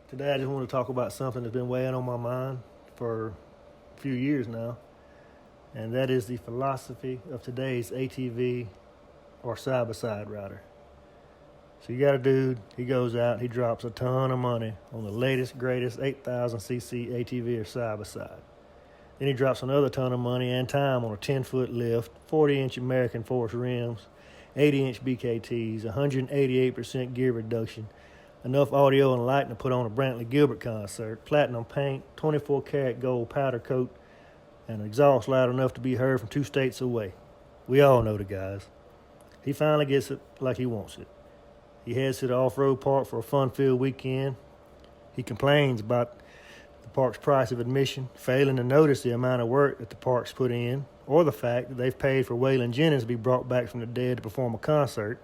Today I just want to talk about something that's been weighing on my mind for a few years now, and that is the philosophy of today's ATV or side-by-side rider. So you got a dude, he goes out, he drops a ton of money on the latest, greatest 8,000cc ATV or side-by-side. Then he drops another ton of money and time on a 10-foot lift, 40-inch American Force rims, 80-inch BKTs, 188% gear reduction, enough audio and lighting to put on a Brantley Gilbert concert, platinum paint, 24-karat gold powder coat, and an exhaust loud enough to be heard from 2 states away. We all know the guys. He finally gets it like he wants it. He heads to the off-road park for a fun-filled weekend. He complains about the park's price of admission, failing to notice the amount of work that the park's put in, or the fact that they've paid for Waylon Jennings to be brought back from the dead to perform a concert.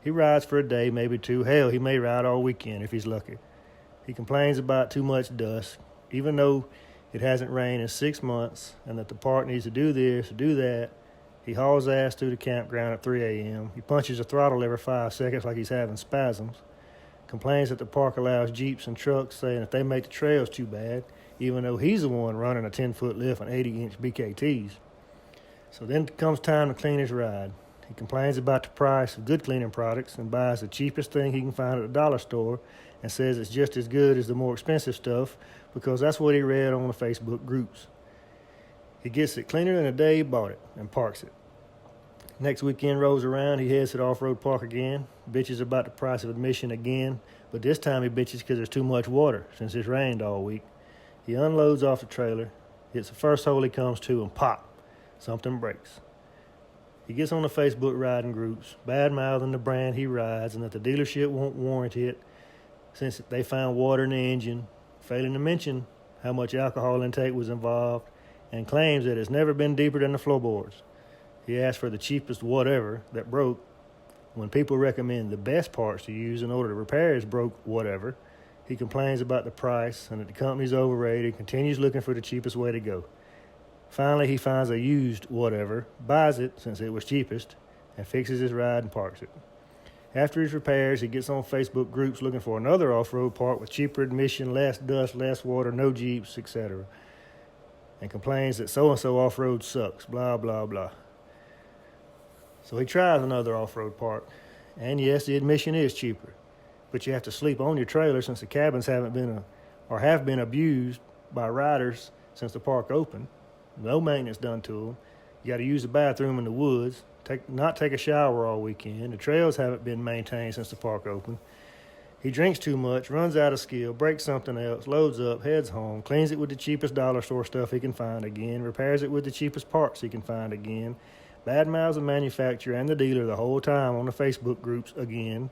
He rides for a day, maybe 2. Hell, he may ride all weekend if he's lucky. He complains about too much dust, even though it hasn't rained in 6 months and that the park needs to do this, do that. He hauls ass through the campground at 3 a.m. He punches the throttle every 5 seconds like he's having spasms. Complains that the park allows Jeeps and trucks, saying that they make the trails too bad, even though he's the one running a 10-foot lift and 80-inch BKTs. So then comes time to clean his ride. He complains about the price of good cleaning products and buys the cheapest thing he can find at the dollar store and says it's just as good as the more expensive stuff because that's what he read on the Facebook groups. He gets it cleaner than the day he bought it and parks it. Next weekend rolls around, he heads to the off-road park again, bitches about the price of admission again, but this time he bitches because there's too much water since it's rained all week. He unloads off the trailer, hits the first hole he comes to, and pop, something breaks. He gets on the Facebook riding groups, bad-mouthing the brand he rides and that the dealership won't warranty it since they found water in the engine, failing to mention how much alcohol intake was involved, and claims that it's never been deeper than the floorboards. He asks for the cheapest whatever that broke when people recommend the best parts to use in order to repair his broke whatever. He complains about the price and that the company's overrated and continues looking for the cheapest way to go. Finally, he finds a used whatever, buys it since it was cheapest, and fixes his ride and parks it. After his repairs, he gets on Facebook groups looking for another off-road park with cheaper admission, less dust, less water, no Jeeps, etc., and complains that so-and-so off-road sucks, blah, blah, blah. So he tries another off-road park, and yes, the admission is cheaper, but you have to sleep on your trailer since the cabins have been abused by riders since the park opened. No maintenance done to them. You got to use the bathroom in the woods, not take a shower all weekend. The trails haven't been maintained since the park opened. He drinks too much, runs out of skill, breaks something else, loads up, heads home, cleans it with the cheapest dollar store stuff he can find again, repairs it with the cheapest parts he can find again, badmouths the manufacturer and the dealer the whole time on the Facebook groups again.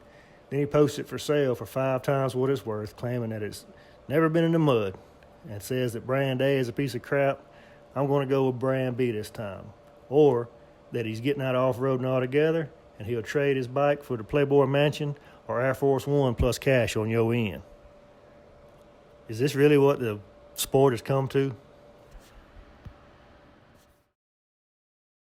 Then he posts it for sale for 5 times what it's worth, claiming that it's never been in the mud, and says that brand A is a piece of crap. I'm going to go with brand B this time. Or that he's getting out of off-roading altogether and he'll trade his bike for the Playboy Mansion or Air Force One plus cash on your end. Is this really what the sport has come to?